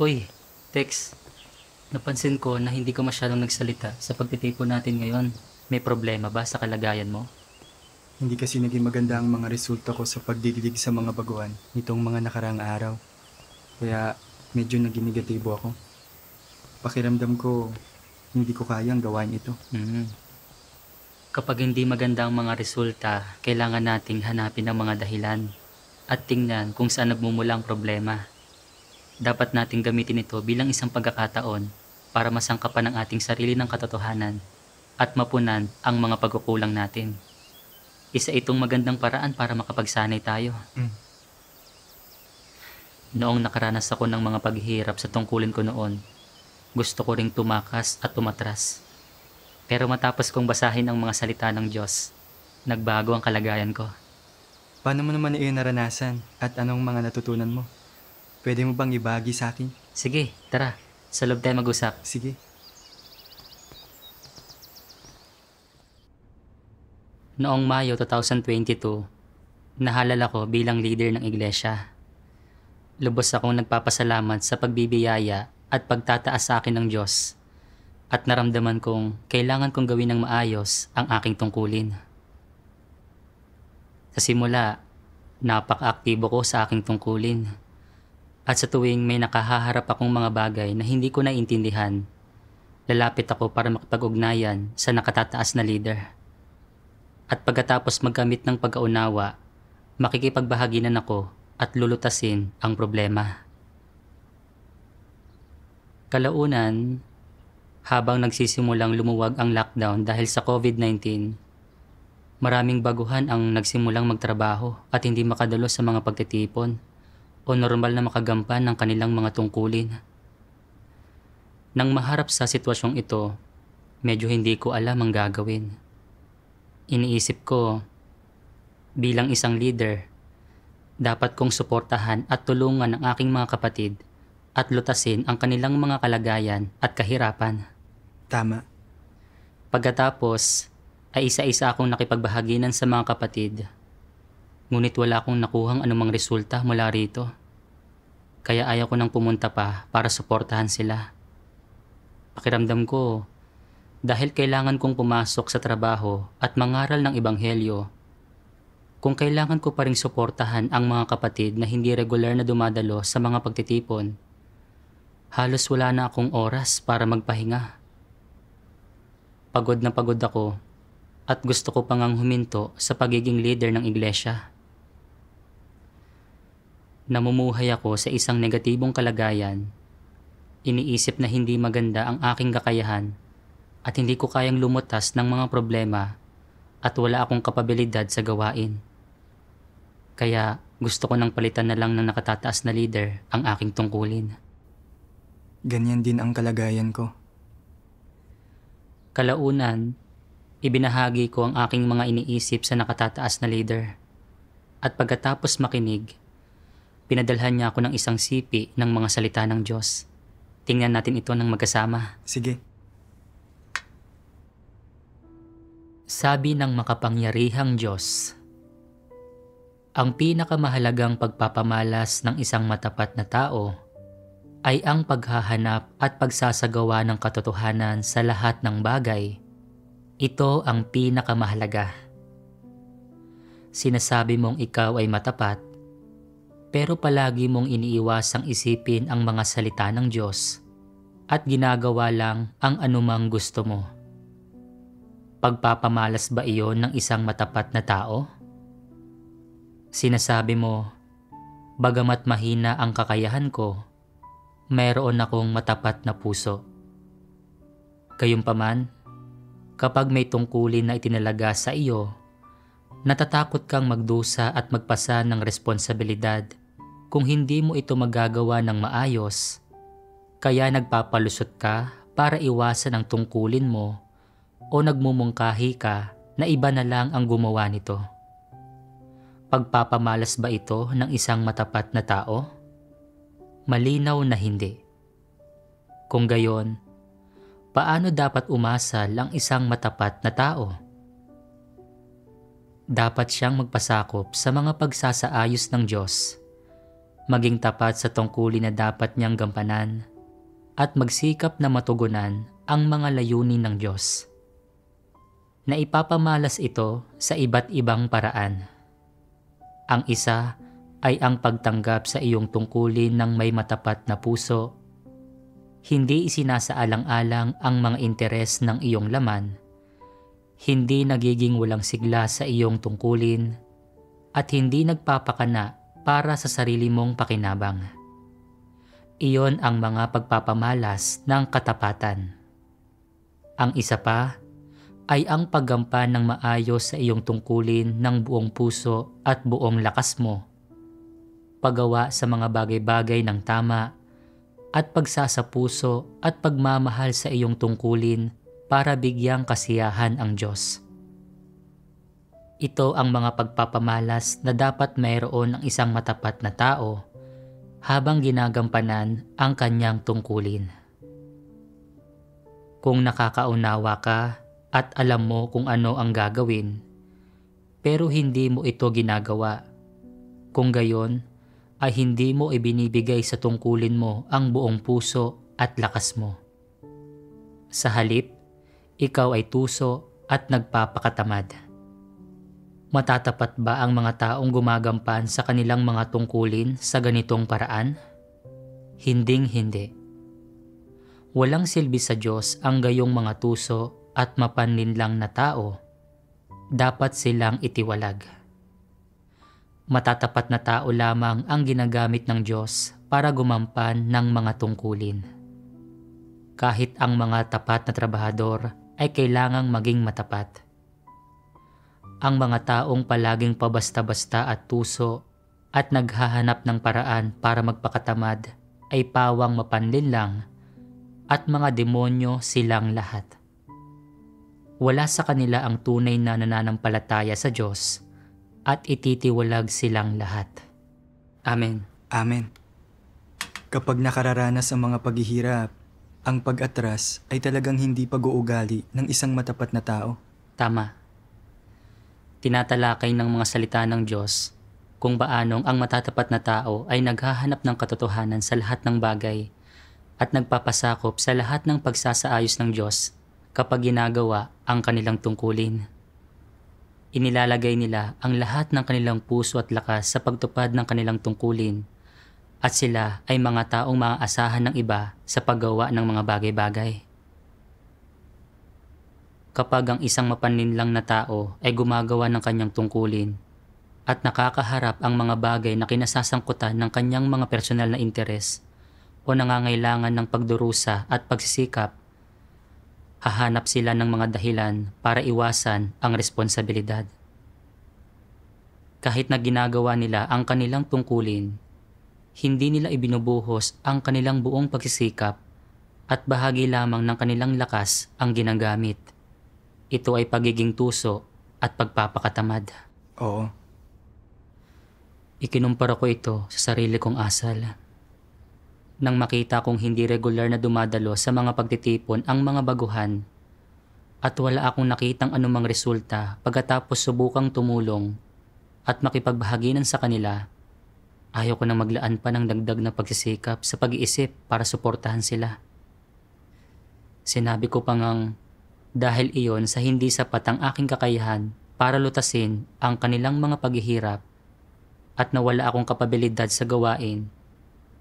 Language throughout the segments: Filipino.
Uy, Tex, napansin ko na hindi ka masyadong nagsalita sa pagtitipon natin ngayon. May problema ba sa kalagayan mo? Hindi kasi naging maganda ang mga resulta ko sa pagdidilig sa mga baguhan nitong mga nakaraang araw. Kaya medyo naging negatibo ako. Pakiramdam ko, hindi ko kayang gawain ito. Hmm. Kapag hindi maganda ang mga resulta, kailangan nating hanapin ang mga dahilan at tingnan kung saan nagmumula ang problema. Dapat nating gamitin ito bilang isang pagkakataon para masangkapan ang ating sarili ng katotohanan at mapunan ang mga pagkukulang natin. Isa itong magandang paraan para makapagsanay tayo. Mm. Noong nakaranas ako ng mga paghihirap sa tungkulin ko noon, gusto ko ring tumakas at tumatras. Pero matapos kong basahin ang mga salita ng Diyos, nagbago ang kalagayan ko. Paano mo naman iyon naranasan at anong mga natutunan mo? Pwede mo bang ibahagi sa akin? Sige, tara, sa loob tayo mag-usap. Sige. Noong Mayo 2022, nahalal ako bilang leader ng iglesia. Lubos akong nagpapasalamat sa pagbibiyaya at pagtataas sa akin ng Diyos at naramdaman kong kailangan kong gawin ng maayos ang aking tungkulin. Sa simula, napaka-aktibo ko sa aking tungkulin at sa tuwing may nakahaharap akong mga bagay na hindi ko naiintindihan, lalapit ako para makipag-ugnayan sa nakatataas na leader. At pagkatapos magkamit ng pagkaunawa, makikipagbahaginan ako at lulutasin ang problema. Kalaunan, habang nagsisimulang lumuwag ang lockdown dahil sa COVID-19, maraming baguhan ang nagsimulang magtrabaho at hindi makadalo sa mga pagtitipon o normal na makagampan ng kanilang mga tungkulin. Nang maharap sa sitwasyong ito, medyo hindi ko alam ang gagawin. Iniisip ko, bilang isang leader, dapat kong suportahan at tulungan ang aking mga kapatid at lutasin ang kanilang mga kalagayan at kahirapan. Tama. Pagkatapos, ay isa-isa akong nakipagbahaginan sa mga kapatid. Ngunit wala akong nakuhang anumang resulta mula rito. Kaya ayaw ko nang pumunta pa para suportahan sila. Pakiramdam ko, dahil kailangan kong pumasok sa trabaho at mangaral ng ebanghelyo, kung kailangan ko pa ring suportahan ang mga kapatid na hindi regular na dumadalo sa mga pagtitipon, halos wala na akong oras para magpahinga. Pagod na pagod ako at gusto ko pang huminto sa pagiging leader ng iglesia. Namumuhay ako sa isang negatibong kalagayan. Iniisip na hindi maganda ang aking kakayahan at hindi ko kayang lumutas ng mga problema at wala akong kapabilidad sa gawain. Kaya gusto ko nang palitan na lang ng nakatataas na leader ang aking tungkulin. Ganyan din ang kalagayan ko. Kalaunan, ibinahagi ko ang aking mga iniisip sa nakatataas na leader. At pagkatapos makinig, pinadalhan niya ako ng isang sipi ng mga salita ng Diyos. Tingnan natin ito ng magkasama. Sige. Sabi ng makapangyarihang Diyos, ang pinakamahalagang pagpapamalas ng isang matapat na tao ay ang paghahanap at pagsasagawa ng katotohanan sa lahat ng bagay. Ito ang pinakamahalaga. Sinasabi mong ikaw ay matapat, pero palagi mong iniiwasang isipin ang mga salita ng Diyos at ginagawa lang ang anumang gusto mo. Pagpapamalas ba iyon ng isang matapat na tao? Sinasabi mo, bagamat mahina ang kakayahan ko, mayroon akong matapat na puso. Gayunpaman, kapag may tungkulin na itinalaga sa iyo, natatakot kang magdusa at magpasa ng responsibilidad kung hindi mo ito magagawa ng maayos, kaya nagpapalusot ka para iwasan ang tungkulin mo o nagmumungkahi ka na iba na lang ang gumawa nito. Pagpapamalas ba ito ng isang matapat na tao? Malinaw na hindi. Kung gayon, paano dapat umasal ang isang matapat na tao? Dapat siyang magpasakop sa mga pagsasaayos ng Diyos maging tapat sa tungkulin na dapat niyang gampanan, at magsikap na matugunan ang mga layunin ng Diyos. Naipapamalas ito sa iba't ibang paraan. Ang isa ay ang pagtanggap sa iyong tungkulin ng may matapat na puso. Hindi isinasaalang-alang ang mga interes ng iyong laman, hindi nagiging walang sigla sa iyong tungkulin, at hindi nagpapakana para sa sarili mong pakinabang. Iyon ang mga pagpapamalas ng katapatan. Ang isa pa ay ang paggampan ng maayos sa iyong tungkulin ng buong puso at buong lakas mo, paggawa sa mga bagay-bagay ng tama, at pagsasapuso at pagmamahal sa iyong tungkulin para bigyang kasiyahan ang Diyos. Ito ang mga pagpapamalas na dapat mayroon ng isang matapat na tao habang ginagampanan ang kanyang tungkulin. Kung nakakaunawa ka at alam mo kung ano ang gagawin, pero hindi mo ito ginagawa, kung gayon ay hindi mo ibinibigay sa tungkulin mo ang buong puso at lakas mo. Sa halip, ikaw ay tuso at nagpapakatamad. Matatapat ba ang mga taong gumagampan sa kanilang mga tungkulin sa ganitong paraan? Hinding-hindi. Walang silbi sa Diyos ang gayong mga tuso at mapanlinlang na tao. Dapat silang itiwalag. Matatapat na tao lamang ang ginagamit ng Diyos para gumampan ng mga tungkulin. Kahit ang mga tapat na trabahador ay kailangang maging matapat. Ang mga taong palaging pabasta-basta at tuso at naghahanap ng paraan para magpakatamad ay pawang mapanlinlang at mga demonyo silang lahat. Wala sa kanila ang tunay na nananampalataya sa Diyos at ititiwalag silang lahat. Amen. Amen. Kapag nakararanas ang mga paghihirap, ang pag-atras ay talagang hindi pag-uugali ng isang matapat na tao. Tama. Tinatalakay ng mga salita ng Diyos kung paanong ang matatapat na tao ay naghahanap ng katotohanan sa lahat ng bagay at nagpapasakop sa lahat ng pagsasaayos ng Diyos kapag ginagawa ang kanilang tungkulin. Inilalagay nila ang lahat ng kanilang puso at lakas sa pagtupad ng kanilang tungkulin, at sila ay mga taong maaasahan ng iba sa paggawa ng mga bagay-bagay. Kapag ang isang mapanlinlang na tao ay gumagawa ng kanyang tungkulin at nakakaharap ang mga bagay na kinasasangkutan ng kanyang mga personal na interes o nangangailangan ng pagdurusa at pagsisikap, hahanap sila ng mga dahilan para iwasan ang responsibilidad. Kahit na ginagawa nila ang kanilang tungkulin, hindi nila ibinubuhos ang kanilang buong pagsisikap at bahagi lamang ng kanilang lakas ang ginagamit. Ito ay pagiging tuso at pagpapakatamad. Oo. Ikinumpara ko ito sa sarili kong asal. Nang makita kong hindi regular na dumadalo sa mga pagtitipon ang mga baguhan at wala akong nakitang anumang resulta pagkatapos subukang tumulong at makipagbahaginan sa kanila, ayaw ko nang maglaan pa ng dagdag na pagsisikap sa pag-iisip para suportahan sila. Sinabi ko pa ngang dahil iyon sa hindi sapat ang aking kakayahan para lutasin ang kanilang mga paghihirap at nawala akong kapabilidad sa gawain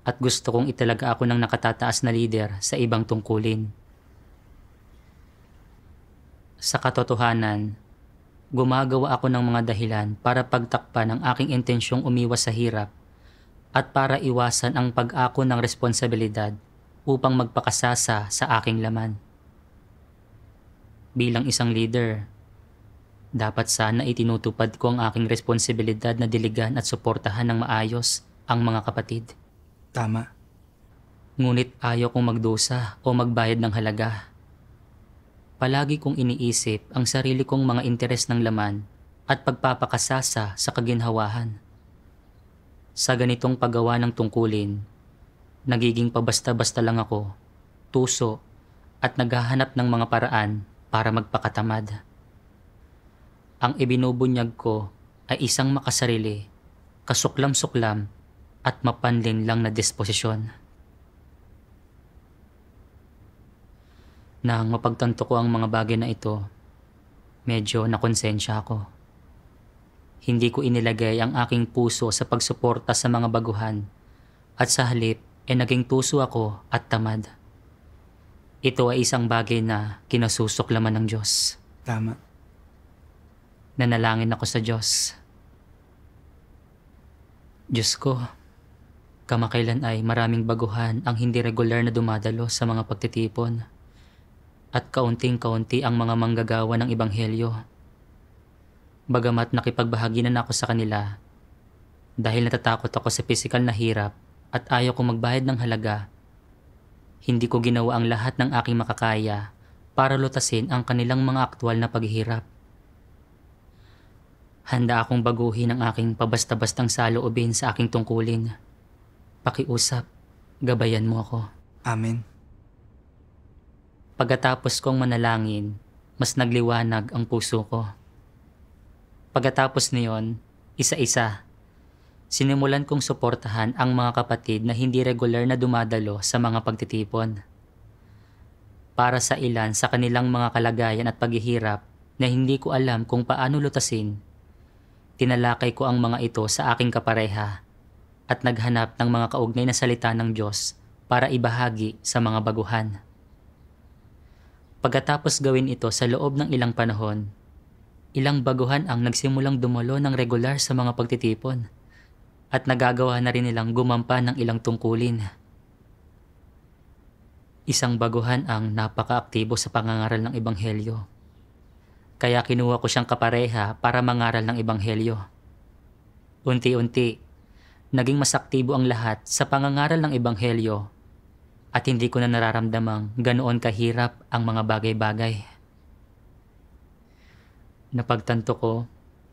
at gusto kong italaga ako ng nakatataas na lider sa ibang tungkulin. Sa katotohanan, gumagawa ako ng mga dahilan para pagtakpan ang aking intensyong umiwas sa hirap at para iwasan ang pag-ako ng responsibilidad upang magpakasasa sa aking laman. Bilang isang leader, dapat sana itinutupad ko ang aking responsibilidad na diligan at suportahan ng maayos ang mga kapatid. Tama. Ngunit ayaw kong magdusa o magbayad ng halaga. Palagi kong iniisip ang sarili kong mga interes ng laman at pagpapakasasa sa kaginhawahan. Sa ganitong paggawa ng tungkulin, nagiging pabasta-basta lang ako, tuso at naghahanap ng mga paraan para magpakatamad. Ang ibinubunyag ko ay isang makasarili, kasuklam-suklam at mapanlin lang na disposisyon. Nang mapagtanto ko ang mga bagay na ito, medyo nakonsensya ako. Hindi ko inilagay ang aking puso sa pagsuporta sa mga baguhan at sa halip ay naging tuso ako at tamad. Ito ay isang bagay na kinasusuklaman ng Diyos. Tama. Nanalangin ako sa Diyos. Diyos ko, kamakailan ay maraming baguhan ang hindi regular na dumadalo sa mga pagtitipon at kaunting-kaunti ang mga manggagawa ng ebanghelyo. Bagamat nakipagbahagi na ako sa kanila, dahil natatakot ako sa pisikal na hirap at ayaw kong magbayad ng halaga, hindi ko ginawa ang lahat ng aking makakaya para lutasin ang kanilang mga aktwal na paghihirap. Handa akong baguhin ang aking pabasta-bastang saloobin sa aking tungkulin. Pakiusap, gabayan mo ako. Amen. Pagkatapos kong manalangin, mas nagliwanag ang puso ko. Pagkatapos niyon, isa-isa, sinimulan kong suportahan ang mga kapatid na hindi regular na dumadalo sa mga pagtitipon. Para sa ilan sa kanilang mga kalagayan at paghihirap na hindi ko alam kung paano lutasin, tinalakay ko ang mga ito sa aking kapareha at naghanap ng mga kaugnay na salita ng Diyos para ibahagi sa mga baguhan. Pagkatapos gawin ito sa loob ng ilang panahon, ilang baguhan ang nagsimulang dumalo ng regular sa mga pagtitipon at nagagawa na rin nilang gumampa ng ilang tungkulin. Isang baguhan ang napaka-aktibo sa pangangaral ng ebanghelyo. Kaya kinuha ko siyang kapareha para mangaral ng ebanghelyo. Unti-unti, naging mas aktibo ang lahat sa pangangaral ng ebanghelyo at hindi ko na nararamdamang ganoon kahirap ang mga bagay-bagay. Napagtanto ko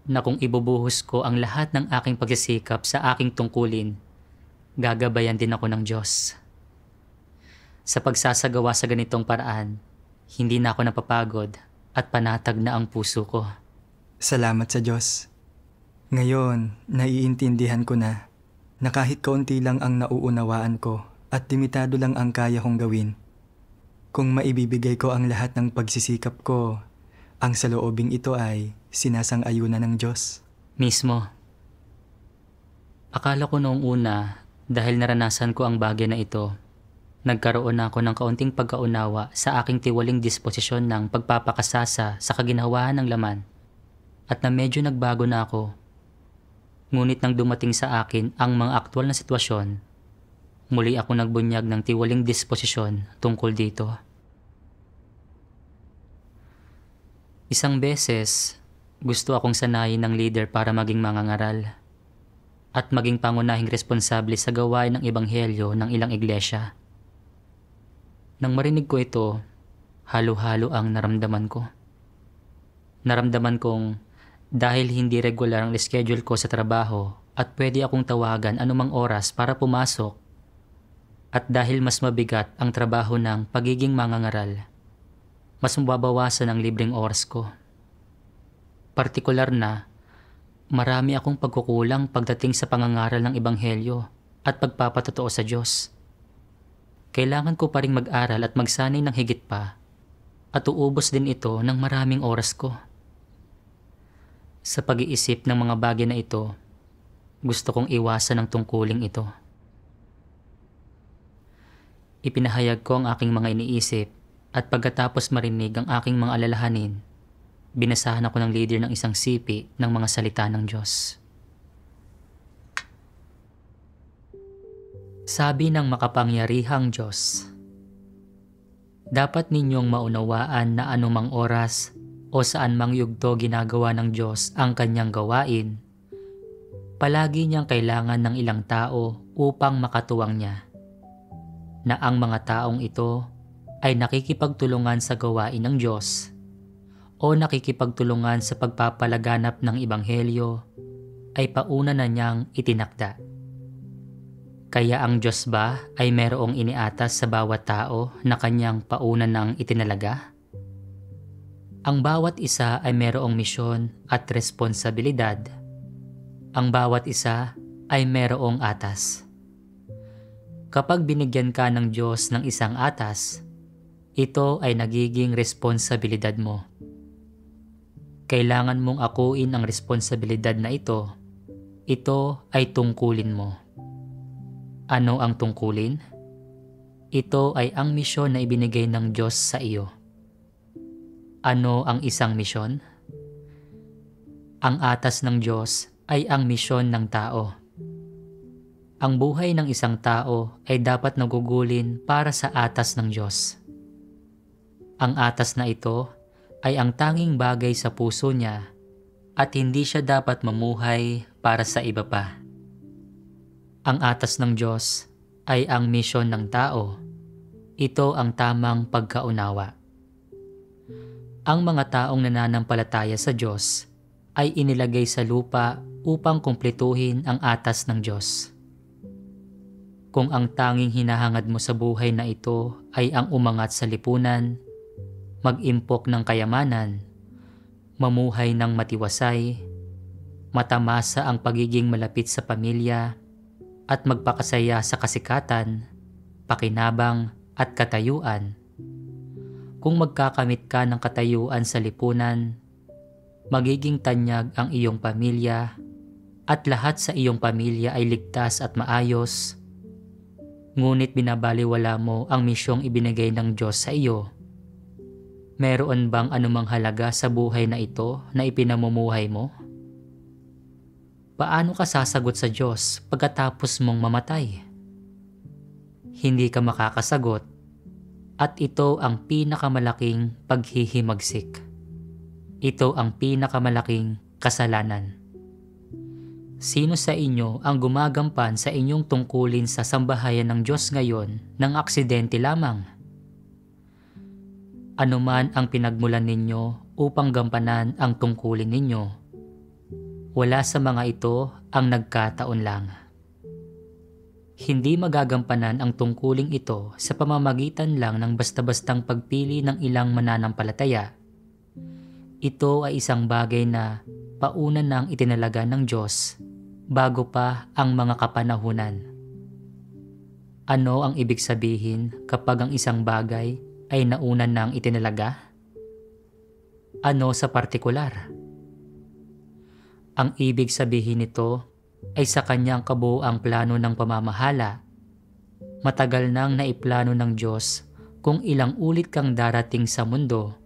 na kung ibubuhos ko ang lahat ng aking pagsisikap sa aking tungkulin, gagabayan din ako ng Diyos. Sa pagsasagawa sa ganitong paraan, hindi na ako napapagod at panatag na ang puso ko. Salamat sa Diyos. Ngayon, naiintindihan ko na kahit kaunti lang ang nauunawaan ko at limitado lang ang kaya kong gawin. Kung maibibigay ko ang lahat ng pagsisikap ko, ang saloobing ito ay sinasang-ayunan ng Diyos. Mismo. Akala ko noong una, dahil naranasan ko ang bagay na ito, nagkaroon na ako ng kaunting pagkaunawa sa aking tiwaling disposisyon ng pagpapakasasa sa kaginhawaan ng laman at na medyo nagbago na ako. Ngunit nang dumating sa akin ang mga aktwal na sitwasyon, muli ako nagbunyag ng tiwaling disposisyon tungkol dito. Isang beses, gusto akong sanayin ng leader para maging mangangaral at maging pangunahing responsable sa gawain ng ebanghelyo ng ilang iglesia. Nang marinig ko ito, halo-halo ang naramdaman ko. Naramdaman kong dahil hindi regular ang schedule ko sa trabaho at pwede akong tawagan anumang oras para pumasok, at dahil mas mabigat ang trabaho ng pagiging mangangaral, mas mababawasan ang libreng oras ko. Partikular na, marami akong pagkukulang pagdating sa pangangaral ng ebanghelyo at pagpapatotoo sa Diyos. Kailangan ko pa ring mag-aral at magsanay ng higit pa at uubos din ito ng maraming oras ko. Sa pag-iisip ng mga bagay na ito, gusto kong iwasan ang tungkuling ito. Ipinahayag ko ang aking mga iniisip at pagkatapos marinig ang aking mga alalahanin, binasahan ako ng leader ng isang sipi ng mga salita ng Diyos. Sabi ng makapangyarihang Diyos, dapat ninyong maunawaan na anumang oras o saan mang yugto ginagawa ng Diyos ang kanyang gawain, palagi niyang kailangan ng ilang tao upang makatuwang niya, na ang mga taong ito ay nakikipagtulungan sa gawain ng Diyos o nakikipagtulungan sa pagpapalaganap ng ebanghelyo ay pauna na niyang itinakda. Kaya ang Diyos ba ay merong iniatas sa bawat tao na kanyang pauna ng itinalaga? Ang bawat isa ay merong misyon at responsibilidad. Ang bawat isa ay merong atas. Kapag binigyan ka ng Diyos ng isang atas, ito ay nagiging responsibilidad mo. Kailangan mong akuin ang responsibilidad na ito. Ito ay tungkulin mo. Ano ang tungkulin? Ito ay ang misyon na ibinigay ng Diyos sa iyo. Ano ang isang misyon? Ang atas ng Diyos ay ang misyon ng tao. Ang buhay ng isang tao ay dapat nagugulin para sa atas ng Diyos. Ang atas na ito ay ang tanging bagay sa puso niya at hindi siya dapat mamuhay para sa iba pa. Ang atas ng Diyos ay ang misyon ng tao. Ito ang tamang pagkaunawa. Ang mga taong nananampalataya sa Diyos ay inilagay sa lupa upang kumpletuhin ang atas ng Diyos. Kung ang tanging hinahangad mo sa buhay na ito ay ang umangat sa lipunan, mag-impok ng kayamanan, mamuhay ng matiwasay, matamasa ang pagiging malapit sa pamilya, at magpakasaya sa kasikatan, pakinabang at katayuan. Kung magkakamit ka ng katayuan sa lipunan, magiging tanyag ang iyong pamilya at lahat sa iyong pamilya ay ligtas at maayos. Ngunit binabaliwala mo ang misyong ibinigay ng Diyos sa iyo. Meron bang anumang halaga sa buhay na ito na ipinamumuhay mo? Paano ka sasagot sa Diyos pagkatapos mong mamatay? Hindi ka makakasagot at ito ang pinakamalaking paghihimagsik. Ito ang pinakamalaking kasalanan. Sino sa inyo ang gumagampan sa inyong tungkulin sa sambahayan ng Diyos ngayon ng aksidente lamang? Ano man ang pinagmulan ninyo upang gampanan ang tungkulin ninyo, wala sa mga ito ang nagkataon lang. Hindi magagampanan ang tungkuling ito sa pamamagitan lang ng basta-bastang pagpili ng ilang mananampalataya. Ito ay isang bagay na pauna nang itinalaga ng Diyos bago pa ang mga kapanahunan. Ano ang ibig sabihin kapag ang isang bagay ay nauna nang itinalaga? Ano sa partikular? Ang ibig sabihin nito ay sa kanyang kabuuang plano ng pamamahala. Matagal nang naiplano ng Diyos kung ilang ulit kang darating sa mundo,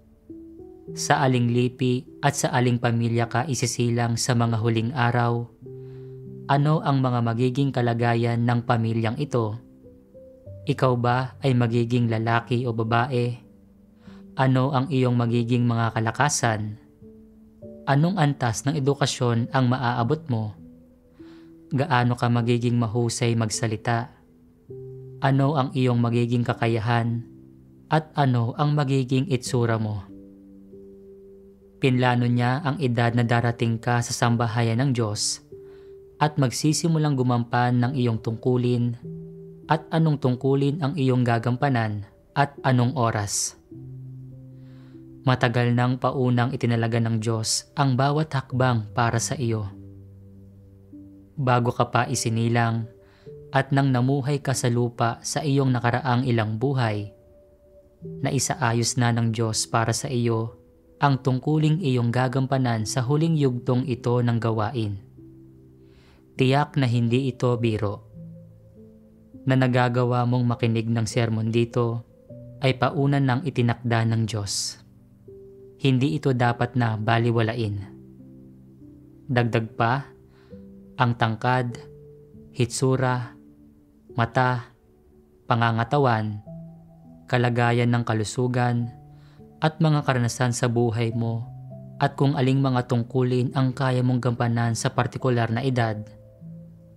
sa aling lipi at sa aling pamilya ka isisilang sa mga huling araw. Ano ang mga magiging kalagayan ng pamilyang ito? Ikaw ba ay magiging lalaki o babae? Ano ang iyong magiging mga kalakasan? Anong antas ng edukasyon ang maaabot mo? Gaano ka magiging mahusay magsalita? Ano ang iyong magiging kakayahan? At ano ang magiging itsura mo? Pinlano niya ang edad na darating ka sa sambahayan ng Diyos at magsisimulang gumampan ng iyong tungkulin at anong tungkulin ang iyong gagampanan at anong oras. Matagal nang paunang itinalaga ng Diyos ang bawat hakbang para sa iyo. Bago ka pa isinilang at nang namuhay ka sa lupa sa iyong nakaraang ilang buhay, na isaayos na ng Diyos para sa iyo ang tungkuling iyong gagampanan sa huling yugtong ito ng gawain. Tiyak na hindi ito biro. Na nagagawa mong makinig ng sermon dito ay pauna nang itinakda ng Diyos. Hindi ito dapat na baliwalain. Dagdag pa, ang tangkad, hitsura, mata, pangangatawan, kalagayan ng kalusugan, at mga karanasan sa buhay mo at kung aling mga tungkulin ang kaya mong gampanan sa partikular na edad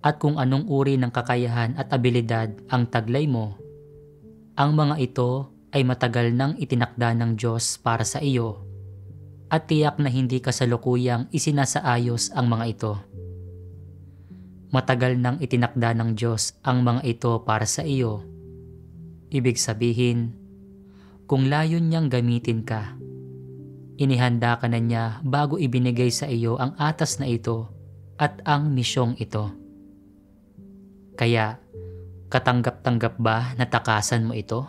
at kung anong uri ng kakayahan at abilidad ang taglay mo. Ang mga ito ay matagal nang itinakda ng Diyos para sa iyo at tiyak na hindi kasalukuyang isinasaayos ang mga ito. Matagal nang itinakda ng Diyos ang mga ito para sa iyo. Ibig sabihin, kung layon niyang gamitin ka, inihanda ka na niya bago ibinigay sa iyo ang atas na ito at ang misyong ito. Kaya, katanggap-tanggap ba na takasan mo ito?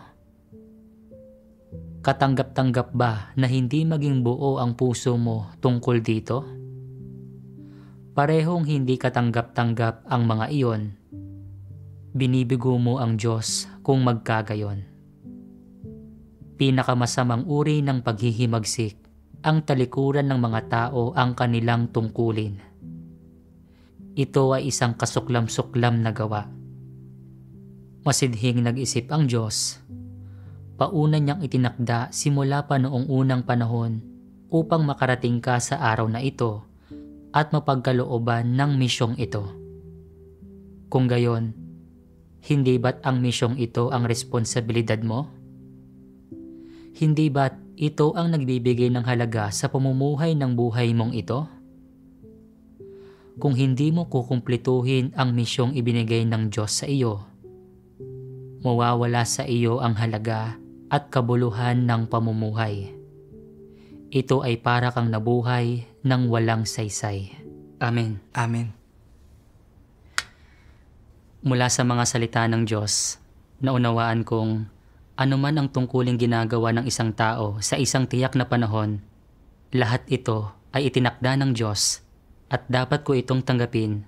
Katanggap-tanggap ba na hindi maging buo ang puso mo tungkol dito? Parehong hindi katanggap-tanggap ang mga iyon. Binibigo mo ang Diyos kung magkagayon. Pinakamasamang uri ng paghihimagsik ang talikuran ng mga tao ang kanilang tungkulin. Ito ay isang kasuklam-suklam na gawa. Masidhing nag-isip ang Diyos. Pauna niyang itinakda simula pa noong unang panahon upang makarating ka sa araw na ito at mapagkalooban ng misyong ito. Kung gayon, hindi ba't ang misyong ito ang responsibilidad mo? Hindi ba't ito ang nagbibigay ng halaga sa pamumuhay ng buhay mong ito? Kung hindi mo kukumplituhin ang misyong ibinigay ng Diyos sa iyo, mawawala sa iyo ang halaga at kabuluhan ng pamumuhay. Ito ay para kang nabuhay ng walang saysay. Amen. Amen. Mula sa mga salita ng Diyos, naunawaan kong anuman ang tungkuling ginagawa ng isang tao sa isang tiyak na panahon, lahat ito ay itinakda ng Diyos at dapat ko itong tanggapin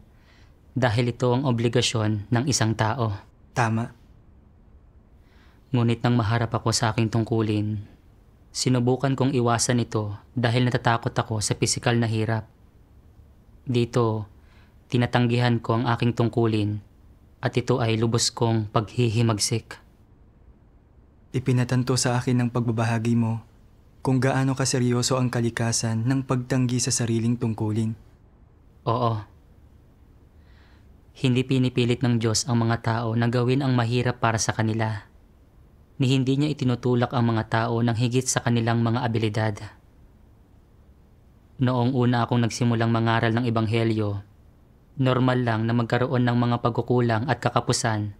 dahil ito ang obligasyon ng isang tao. Tama. Ngunit nang maharap ako sa aking tungkulin, sinubukan kong iwasan ito dahil natatakot ako sa pisikal na hirap. Dito, tinatanggihan ko ang aking tungkulin at ito ay lubos kong paghihimagsik. Ipinatanto sa akin ng pagbabahagi mo kung gaano kaseryoso ang kalikasan ng pagtanggi sa sariling tungkulin. Oo. Hindi pinipilit ng Diyos ang mga tao na gawin ang mahirap para sa kanila. Ni hindi niya itinutulak ang mga tao ng higit sa kanilang mga abilidad. Noong una akong nagsimulang mangaral ng Ebanghelyo, normal lang na magkaroon ng mga pagkukulang at kakapusan.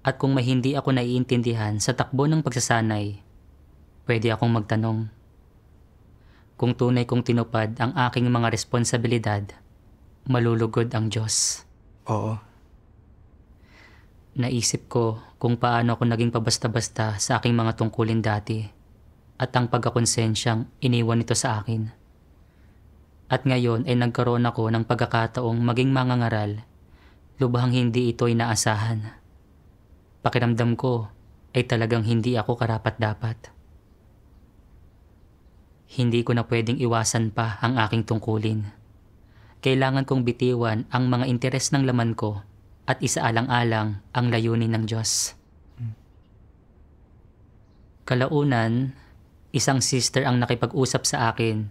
At kung may hindi ako naiintindihan sa takbo ng pagsasanay, pwede akong magtanong. Kung tunay kong tinupad ang aking mga responsibilidad, malulugod ang Diyos. Oo. Naisip ko kung paano ako naging pabasta-basta sa aking mga tungkulin dati at ang pagkakonsensyang iniwan nito sa akin. At ngayon ay nagkaroon ako ng pagkakataong maging mangangaral, lubhang hindi ito inaasahan. Pakiramdam ko ay talagang hindi ako karapat-dapat. Hindi ko na pwedeng iwasan pa ang aking tungkulin. Kailangan kong bitiwan ang mga interes ng laman ko at isaalang-alang ang layunin ng Diyos. Kalaunan, isang sister ang nakipag-usap sa akin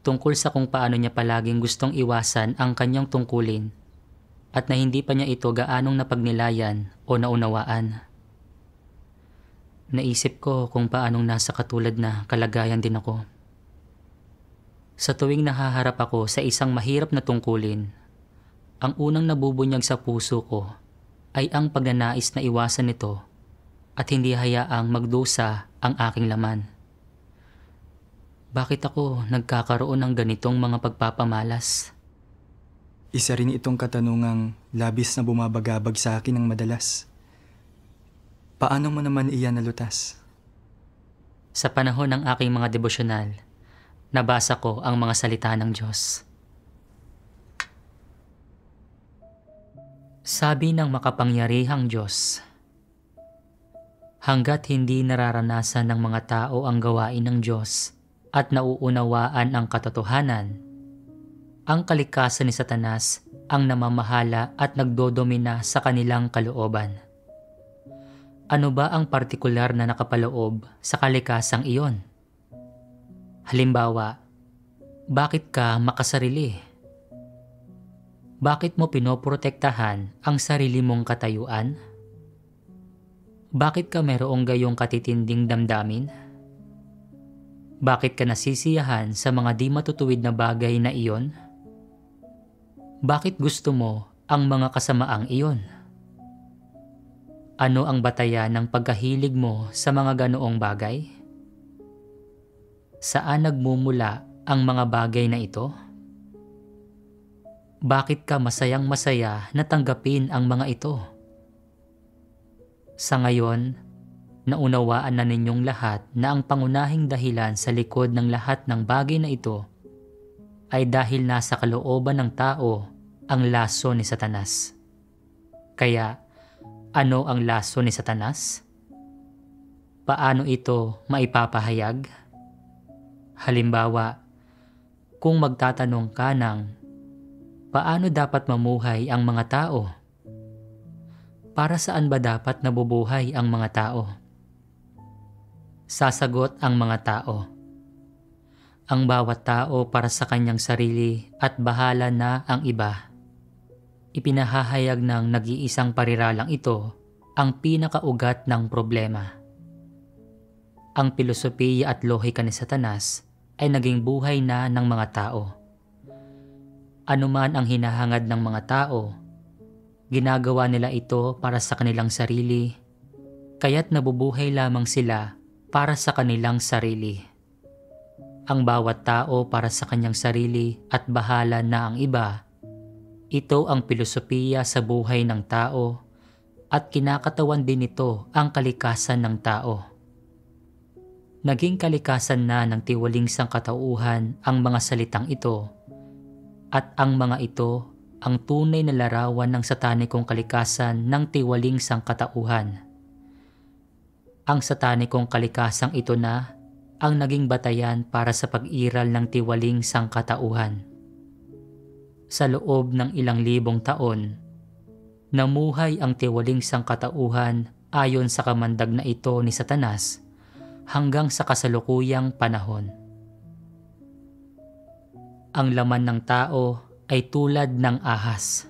tungkol sa kung paano niya palaging gustong iwasan ang kanyang tungkulin at na hindi pa niya ito gaanong napagnilayan o naunawaan. Naisip ko kung paanong nasa katulad na kalagayan din ako. Sa tuwing nahaharap ako sa isang mahirap na tungkulin, ang unang nabubunyag sa puso ko ay ang pagnanais na iwasan ito at hindi hayaang magdusa ang aking laman. Bakit ako nagkakaroon ng ganitong mga pagpapamalas? Isa rin itong katanungang labis na bumabagabag sa akin ng madalas. Paano mo naman iyan nalutas? Sa panahon ng aking mga devosyonal, nabasa ko ang mga salita ng Diyos. Sabi ng makapangyarihang Diyos, hanggat hindi nararanasan ng mga tao ang gawain ng Diyos at nauunawaan ang katotohanan, ang kalikasan ni Satanas ang namamahala at nagdodomina sa kanilang kalooban. Ano ba ang partikular na nakapaloob sa kalikasang iyon? Halimbawa, bakit ka makasarili? Bakit mo pinoprotektahan ang sarili mong katayuan? Bakit ka mayroong gayong katitinding damdamin? Bakit ka nasisiyahan sa mga di matutuwid na bagay na iyon? Bakit gusto mo ang mga kasamaang iyon? Ano ang batayan ng pagkahilig mo sa mga ganoong bagay? Saan nagmumula ang mga bagay na ito? Bakit ka masayang masaya na tanggapin ang mga ito? Sa ngayon, naunawaan na ninyong lahat na ang pangunahing dahilan sa likod ng lahat ng bagay na ito ay dahil nasa kalooban ng tao ang laso ni Satanas. Kaya, ano ang laso ni Satanas? Paano ito maipapahayag? Halimbawa, kung magtatanong ka ng, paano dapat mamuhay ang mga tao? Para saan ba dapat nabubuhay ang mga tao? Sasagot ang mga tao, ang bawat tao para sa kanyang sarili at bahala na ang iba. Ipinahahayag ng nag-iisang pariralang ito ang pinakaugat ng problema. Ang pilosopiya at lohika ni Satanas ay naging buhay na ng mga tao. Anuman ang hinahangad ng mga tao, ginagawa nila ito para sa kanilang sarili, kaya't nabubuhay lamang sila para sa kanilang sarili. Ang bawat tao para sa kanyang sarili at bahala na ang iba. Ito ang pilosopiya sa buhay ng tao at kinakatawan din nito ang kalikasan ng tao. Naging kalikasan na ng tiwaling sangkatauhan ang mga salitang ito at ang mga ito ang tunay na larawan ng satanikong kalikasan ng tiwaling sangkatauhan. Ang satanikong kalikasang ito na ang naging batayan para sa pag-iral ng tiwaling sangkatauhan. Sa loob ng ilang libong taon, namuhay ang tiwaling sangkatauhan ayon sa kamandag na ito ni Satanas hanggang sa kasalukuyang panahon. Ang laman ng tao ay tulad ng ahas.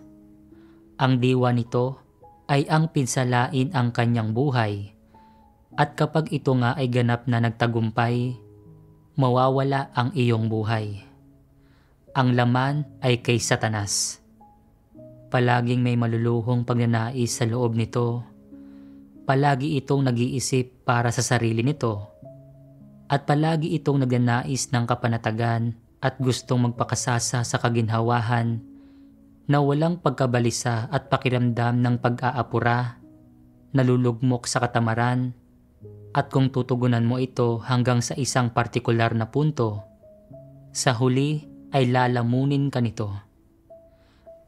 Ang diwa nito ay ang pinsalain ang kanyang buhay, at kapag ito nga ay ganap na nagtagumpay, mawawala ang iyong buhay. Ang laman ay kay Satanas. Palaging may maluluhong pagnanais sa loob nito. Palagi itong nag-iisip para sa sarili nito. At palagi itong nagnanais ng kapanatagan at gustong magpakasasa sa kaginhawahan na walang pagkabalisa at pakiramdam ng pag-aapura, nalulugmok sa katamaran, at kung tutugunan mo ito hanggang sa isang partikular na punto, sa huli ay lalamunin ka nito.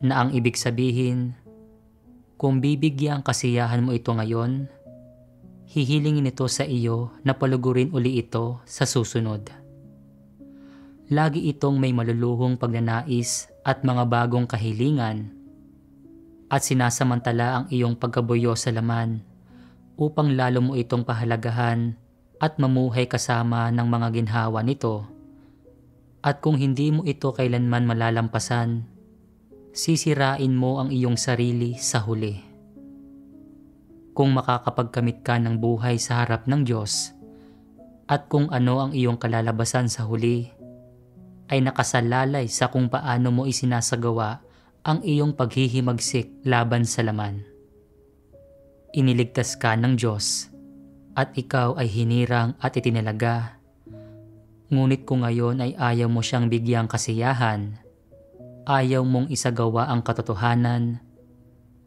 Na ang ibig sabihin, kung bibigyan kasiyahan mo ito ngayon, hihilingin ito sa iyo na palugurin uli ito sa susunod. Lagi itong may maluluhong pagnanais at mga bagong kahilingan, at sinasamantala ang iyong pagkabuyo sa laman upang lalo mo itong pahalagahan at mamuhay kasama ng mga ginhawa nito. At kung hindi mo ito kailanman malalampasan, sisirain mo ang iyong sarili sa huli. Kung makakapagkamit ka ng buhay sa harap ng Diyos, at kung ano ang iyong kalalabasan sa huli, ay nakasalalay sa kung paano mo isinasagawa ang iyong paghihimagsik laban sa laman. Iniligtas ka ng Diyos, at ikaw ay hinirang at itinalaga. Ngunit kung ngayon ay ayaw mo siyang bigyang kasiyahan, ayaw mong isagawa ang katotohanan,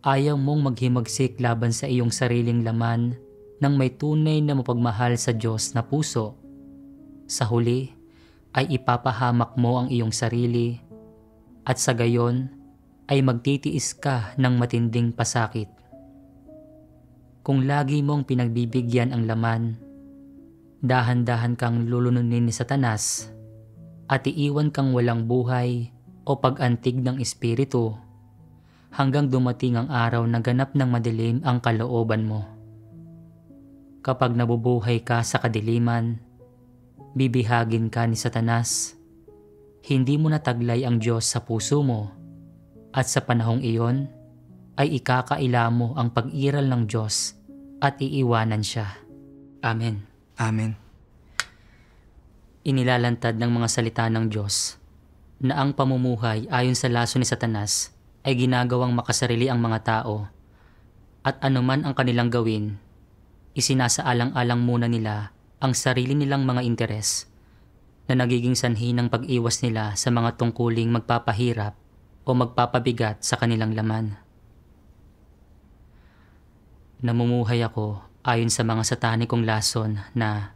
ayaw mong maghimagsik laban sa iyong sariling laman ng may tunay na mapagmahal sa Diyos na puso, sa huli ay ipapahamak mo ang iyong sarili at sa gayon ay magtitiis ka ng matinding pasakit. Kung lagi mong pinagbibigyan ang laman, dahan-dahan kang lulununin ni Satanas at iiwan kang walang buhay o pag-antig ng espiritu hanggang dumating ang araw na ganap ng madilim ang kalooban mo. Kapag nabubuhay ka sa kadiliman, bibihagin ka ni Satanas. Hindi mo nataglay ang Diyos sa puso mo, at sa panahong iyon ay ikakaila mo ang pag-iral ng Diyos at iiwanan siya. Amen. Amen. Inilalantad ng mga salita ng Diyos na ang pamumuhay ayon sa laso ni Satanas ay ginagawang makasarili ang mga tao, at anuman ang kanilang gawin, isinasaalang-alang muna nila ang sarili nilang mga interes na nagiging sanhi ng pag-iwas nila sa mga tungkuling magpapahirap o magpapabigat sa kanilang laman. Namumuhay ako ayon sa mga satanikong lason na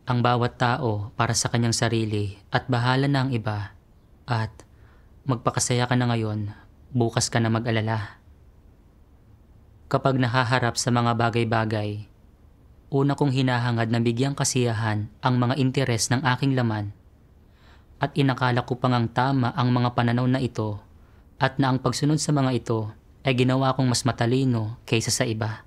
ang bawat tao para sa kanyang sarili at bahala na ang iba at magpakasaya ka na ngayon, bukas ka na mag-alala. Kapag nahaharap sa mga bagay-bagay, una kong hinahangad na bigyang kasiyahan ang mga interes ng aking laman at inakala ko pang ang tama ang mga pananaw na ito at na ang pagsunod sa mga ito ay ginawa kong mas matalino kaysa sa iba.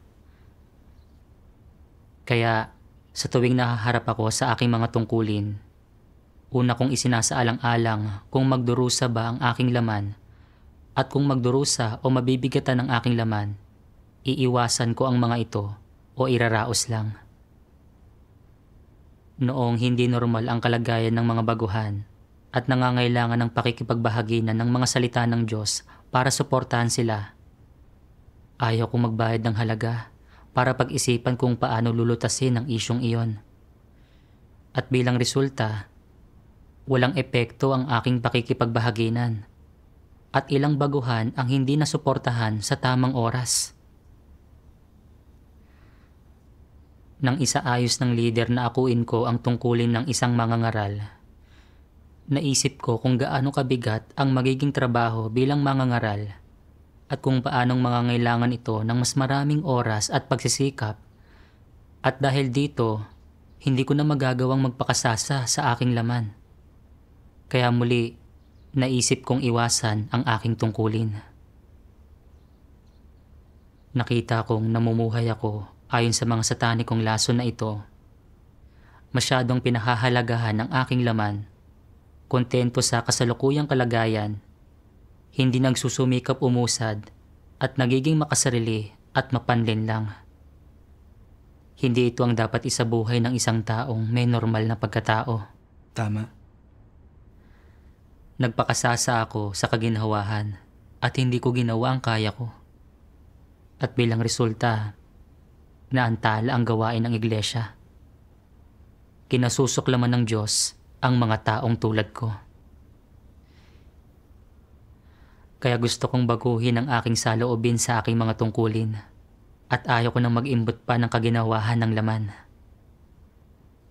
Kaya sa tuwing nahaharap ako sa aking mga tungkulin, una kong isinasaalang-alang kung magdurusa ba ang aking laman at kung magdurusa o mabibigatan ng aking laman, iiwasan ko ang mga ito o iraraos lang. Noong hindi normal ang kalagayan ng mga baguhan at nangangailangan ng pakikipagbahaginan ng mga salita ng Diyos para suportahan sila, ayaw kong magbayad ng halaga para pag-isipan kung paano lulutasin ang isyong iyon. At bilang resulta, walang epekto ang aking pakikipagbahaginan at ilang baguhan ang hindi nasuportahan sa tamang oras. Nang isaayos ng leader na akuin ko ang tungkulin ng isang mangangaral, naisip ko kung gaano kabigat ang magiging trabaho bilang mangangaral at kung paanong mangangailangan ito ng mas maraming oras at pagsisikap. At dahil dito, hindi ko na magagawang magpakasasa sa aking laman. Kaya muli, naisip kong iwasan ang aking tungkulin. Nakita kong namumuhay ako ayon sa mga satanikong lason na ito. Masyadong pinahahalagahan ang aking laman, kontento sa kasalukuyang kalagayan, hindi nagsusumikap umusad at nagiging makasarili at mapanlin lang. Hindi ito ang dapat isabuhay ng isang taong may normal na pagkatao. Tama. Nagpakasasa ako sa kaginhawahan at hindi ko ginawa ang kaya ko. At bilang resulta, naantala ang gawain ng iglesia. Kinasusuklaman ng Diyos ang mga taong tulad ko. Kaya gusto kong baguhin ang aking saloobin sa aking mga tungkulin at ayaw ko nang mag-imbot pa ng kaginawahan ng laman.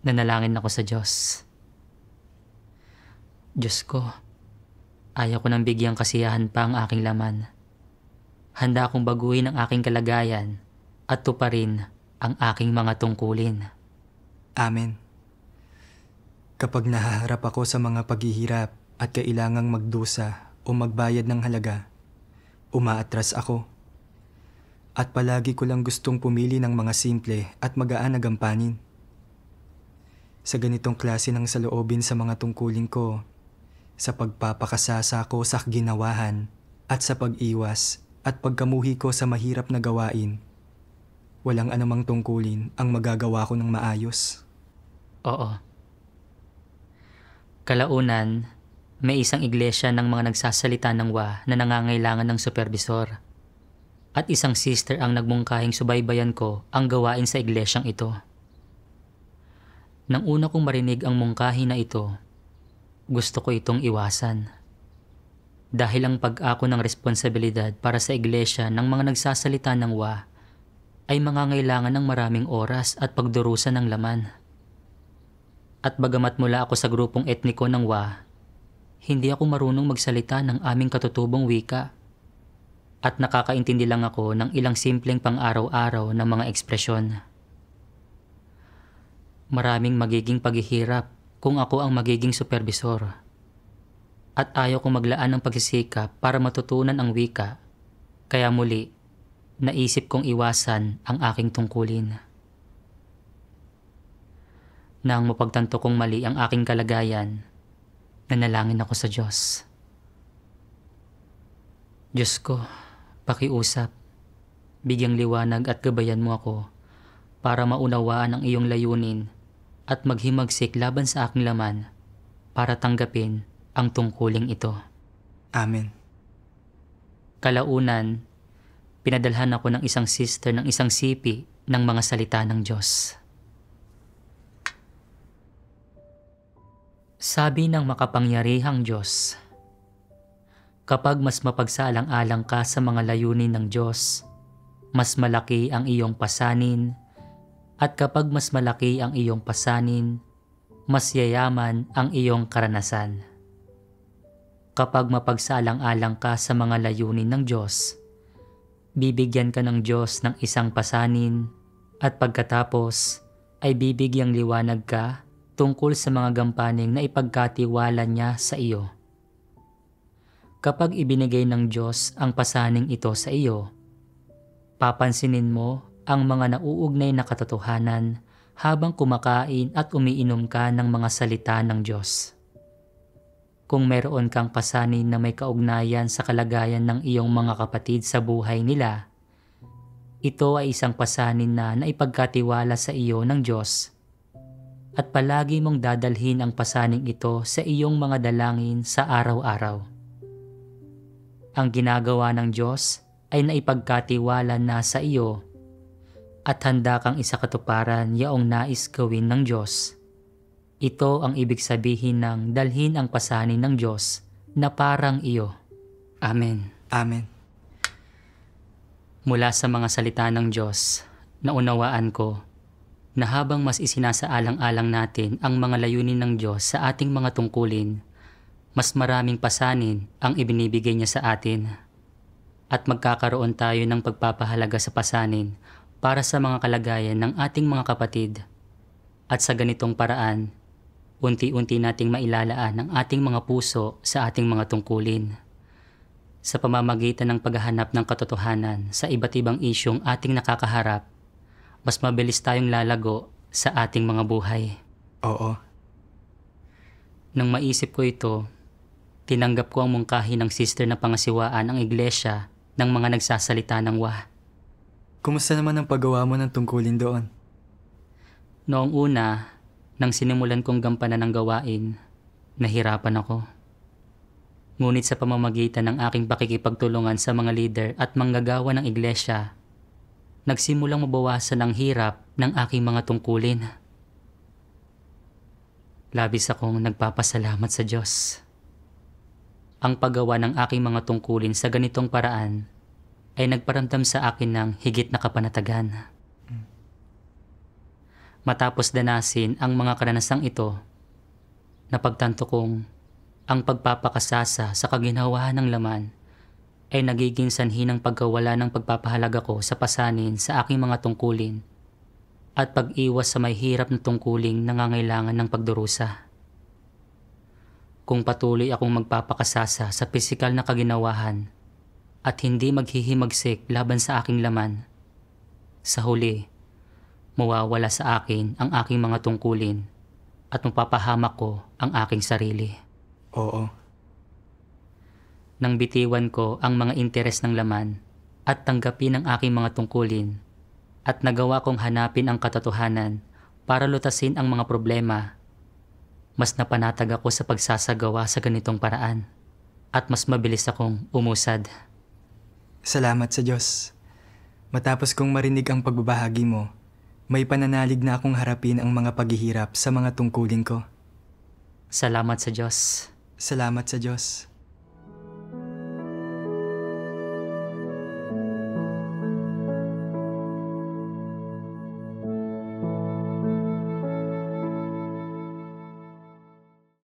Nanalangin ako sa Diyos. Diyos ko, ayaw ko nang bigyang kasiyahan pa ang aking laman. Handa akong baguhin ang aking kalagayan at tuparin ang aking mga tungkulin. Amen. Kapag nahaharap ako sa mga paghihirap at kailangang magdusa o magbayad ng halaga, umaatras ako. At palagi ko lang gustong pumili ng mga simple at magaan na gampanin. Sa ganitong klase ng saloobin sa mga tungkulin ko, sa pagpapakasasa ko sa ginawahan at sa pag-iwas at pagkamuhi ko sa mahirap na gawain, walang anumang tungkulin ang magagawa ko ng maayos. Oo. Kalaunan, may isang iglesia ng mga nagsasalita ng wa na nangangailangan ng supervisor. At isang sister ang nagmungkahing subaybayan ko ang gawain sa iglesyang ito. Nang una kong marinig ang mungkahi na ito, gusto ko itong iwasan. Dahil ang pag-ako ng responsibilidad para sa iglesia ng mga nagsasalita ng wa ay mangangailangan ng maraming oras at pagdurusa ng laman. At bagamat mula ako sa grupong etniko ng wa, hindi ako marunong magsalita ng aming katutubong wika. At nakakaintindi lang ako ng ilang simpleng pang-araw-araw na mga ekspresyon. Maraming magiging paghihirap kung ako ang magiging supervisor. At ayaw kong maglaan ng pagsisikap para matutunan ang wika. Kaya muli, naisip kong iwasan ang aking tungkulin. Nang mapagtanto kong mali ang aking kalagayan, nanalangin ako sa Diyos. Diyos ko, pakiusap, bigyang liwanag at gabayan mo ako para maunawaan ang iyong layunin at maghimagsik laban sa aking laman para tanggapin ang tungkuling ito. Amen. Kalaunan, pinadalhan ako ng isang sister ng isang sipi ng mga salita ng Diyos. Sabi ng makapangyarihang Diyos, Kapag mas mapagsaalang-alang ka sa mga layunin ng Diyos, mas malaki ang iyong pasanin, at kapag mas malaki ang iyong pasanin, mas yayaman ang iyong karanasan. Kapag mapagsaalang-alang ka sa mga layunin ng Diyos, bibigyan ka ng Diyos ng isang pasanin, at pagkatapos ay bibigyang liwanag ka tungkol sa mga gampaning na ipagkatiwala niya sa iyo. Kapag ibinigay ng Diyos ang pasaning ito sa iyo, papansinin mo ang mga nauugnay na katotohanan habang kumakain at umiinom ka ng mga salita ng Diyos. Kung meron kang pasanin na may kaugnayan sa kalagayan ng iyong mga kapatid sa buhay nila, ito ay isang pasanin na naipagkatiwala sa iyo ng Diyos, at palagi mong dadalhin ang pasaning ito sa iyong mga dalangin sa araw-araw. Ang ginagawa ng Diyos ay naipagkatiwala na sa iyo at handa kang isakatuparan yaong nais gawin ng Diyos. Ito ang ibig sabihin ng dalhin ang pasanin ng Diyos na parang iyo. Amen. Amen. Mula sa mga salita ng Diyos, naunawaan ko na habang mas isinasaalang-alang natin ang mga layunin ng Diyos sa ating mga tungkulin, mas maraming pasanin ang ibinibigay niya sa atin. At magkakaroon tayo ng pagpapahalaga sa pasanin para sa mga kalagayan ng ating mga kapatid. At sa ganitong paraan, unti-unti nating mailalaan ang ating mga puso sa ating mga tungkulin. Sa pamamagitan ng paghahanap ng katotohanan sa iba't ibang isyong ating nakakaharap, mas mabilis tayong lalago sa ating mga buhay. Oo. Nang maisip ko ito, tinanggap ko ang mungkahi ng sister na pangasiwaan ang iglesia ng mga nagsasalita ng wa. Kumusta naman ang paggawa mo ng tungkulin doon? Noong una, nang sinimulan kong gampanan ng gawain, nahirapan ako. Ngunit sa pamamagitan ng aking pakikipagtulungan sa mga leader at manggagawa ng iglesia, nagsimulang mabawasan ang hirap ng aking mga tungkulin. Labis akong nagpapasalamat sa Diyos. Ang paggawa ng aking mga tungkulin sa ganitong paraan ay nagparamdam sa akin ng higit na kapanatagan. Matapos danasin ang mga karanasang ito, napagtanto kong ang pagpapakasasa sa kaginhawaan ng laman ay nagiging sanhi ng pagkawala ng pagpapahalaga ko sa pasanin sa aking mga tungkulin at pag-iwas sa may hirap na tungkuling nangangailangan ng pagdurusa. Kung patuloy akong magpapakasasa sa pisikal na kaginawahan at hindi maghihimagsik laban sa aking laman, sa huli, mawawala sa akin ang aking mga tungkulin at mapapahamak ko ang aking sarili. Oo. Nang bitiwan ko ang mga interes ng laman at tanggapin ang aking mga tungkulin at nagawa kong hanapin ang katotohanan para lutasin ang mga problema, mas napanatag ako sa pagsasagawa sa ganitong paraan at mas mabilis akong umusad. Salamat sa Diyos. Matapos kong marinig ang pagbabahagi mo, may pananalig na akong harapin ang mga paghihirap sa mga tungkulin ko. Salamat sa Diyos. Salamat sa Diyos.